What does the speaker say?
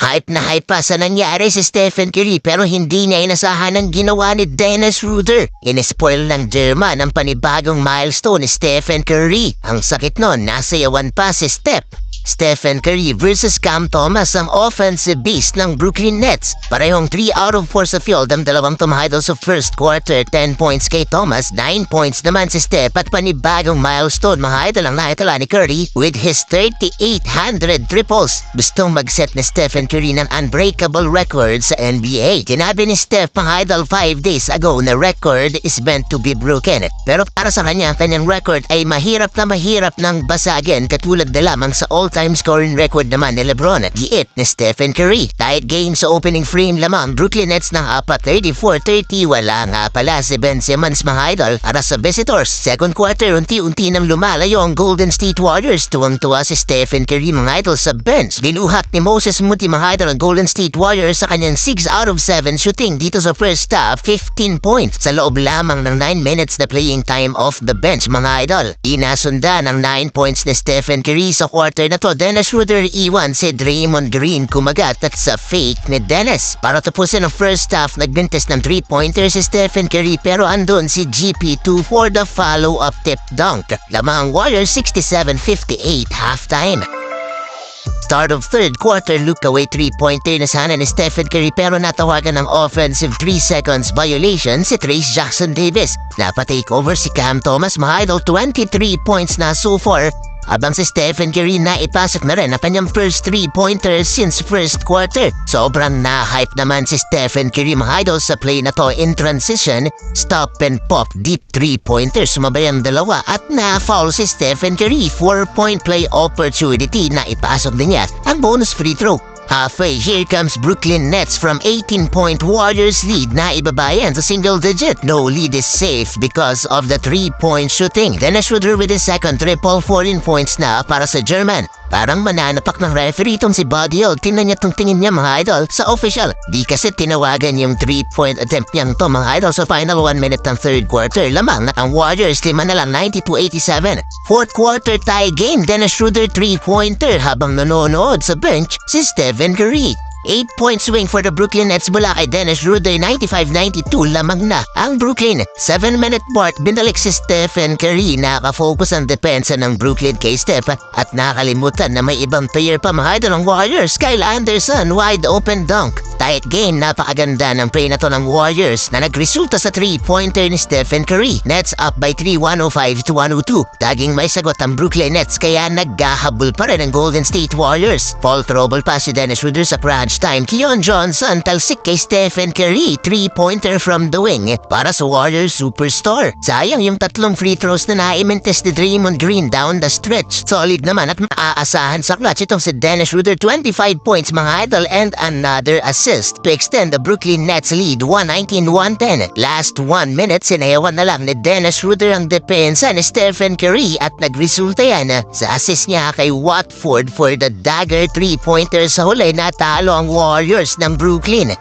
Hype na hype pa sa nangyari si Stephen Curry pero hindi niya inasahan ang ginawa ni Dennis Schroeder. Inispoil ng German ang panibagong milestone ni Stephen Curry. Ang sakit nun, nasayawan pa si Stephen Curry versus Cam Thomas ang offensive beast ng Brooklyn Nets. Parehong 3 out of 4 sa field ang dalawang tumahidol sa first quarter. 10 points kay Thomas, 9 points naman si Steph at panibagong milestone mga idol ang nakitala ni Curry with his 3,800 triples. Gustong mag-set ni Stephen Curry ng unbreakable record sa NBA. Tinabi ni Steph mga idol 5 days ago na record is meant to be broken. Pero para sa kanya, kanyang record ay mahirap ng basagin katulad na lamang sa all-time scoring record naman ni LeBron at giit ni Stephen Curry. Tight game sa opening frame lamang, Brooklyn Nets ng 34-30. Wala nga pala si Ben Simmons mga idol para sa visitors. Second quarter, unti-unti nang lumalayo ang Golden State Warriors. Tuwang-tuwa si Stephen Curry mga idol sa bench. Binuhat ni Moses Moody mga idol ang Golden State Warriors sa kanyang 6 out of 7 shooting dito sa first half, 15 points sa loob lamang ng 9 minutes na playing time off the bench mga idol. Inasundan ang 9 points ni Stephen Curry sa quarter na to. Dennis Schroeder iwan si Draymond Green kumagat at sa fake ni Dennis. Para tapusin ang first half, nagbintes ng 3-pointer si Stephen Curry pero andun si GP2 for the follow-up tip dunk. Lamang Warriors 67-58 halftime. Start of third quarter, look away 3-pointer na sana ni Stephen Curry pero natawagan ng offensive 3 seconds violation si Trayce Jackson Davis. Napatake over si Cam Thomas mga idol, 23 points na so far. Abang si Stephen Curry na ipasok na rin ang kanyang first 3-pointer since first quarter. Sobrang na-hype naman si Stephen Curry mga idol sa play na to in transition, stop and pop deep 3-pointer. Sumabay ang dalawa at na-foul si Stephen Curry. 4-point play opportunity na ipasok din niya ang bonus free throw. Halfway, here comes Brooklyn Nets from 18-point Warriors lead na ibabayan sa single digit. No lead is safe because of the 3-point shooting. Dennis Schroeder with his second triple, 14 points na para sa German. Parang mananapak ng referee itong si Buddy Hield. Tingnan niya itong tingin niya mga idol sa official. Di kasi tinawagan yung 3-point attempt niyang to mga idol sa final 1 minute ng third quarter. Lamang na ang Warriors 5 na lang, 92-87. Fourth quarter tie game, Dennis Schroeder 3-pointer habang nanonood sa bench si Stephen Curry. 8-point swing for the Brooklyn Nets mula kay Dennis Schroeder, 95-92 lamang na ang Brooklyn. 7-minute mark, binalik si Stephen Curry. Nakafocus ang depensa ng Brooklyn kay Steph at nakalimutan na may ibang player pa mga idol ng Warriors. Kyle Anderson, wide open dunk. Tight game, napakaganda ng play na to ng Warriors na nagresulta sa 3-pointer ni Stephen Curry. Nets up by 3, 105-102. Taging may sagot ang Brooklyn Nets kaya naghahabol pa rin ang Golden State Warriors. Fall trouble pa si Dennis Schroeder sa crunch time. Keon Johnson talsik kay Stephen Curry, 3-pointer from the wing para sa Warriors superstar. Sayang yung tatlong free throws na naimintes ni Draymond Green down the stretch. Solid naman at maaasahan sa clutch itong si Dennis Schroeder, 25 points mga idol and another assist to extend the Brooklyn Nets lead 119-110. Last 1 minute, sinayawan na lang ni Dennis Schroeder ang depensa ni Stephen Curry at nagresulta yan sa assist niya kay Watford for the dagger 3-pointer sa huli na talo ang Warriors ng Brooklyn.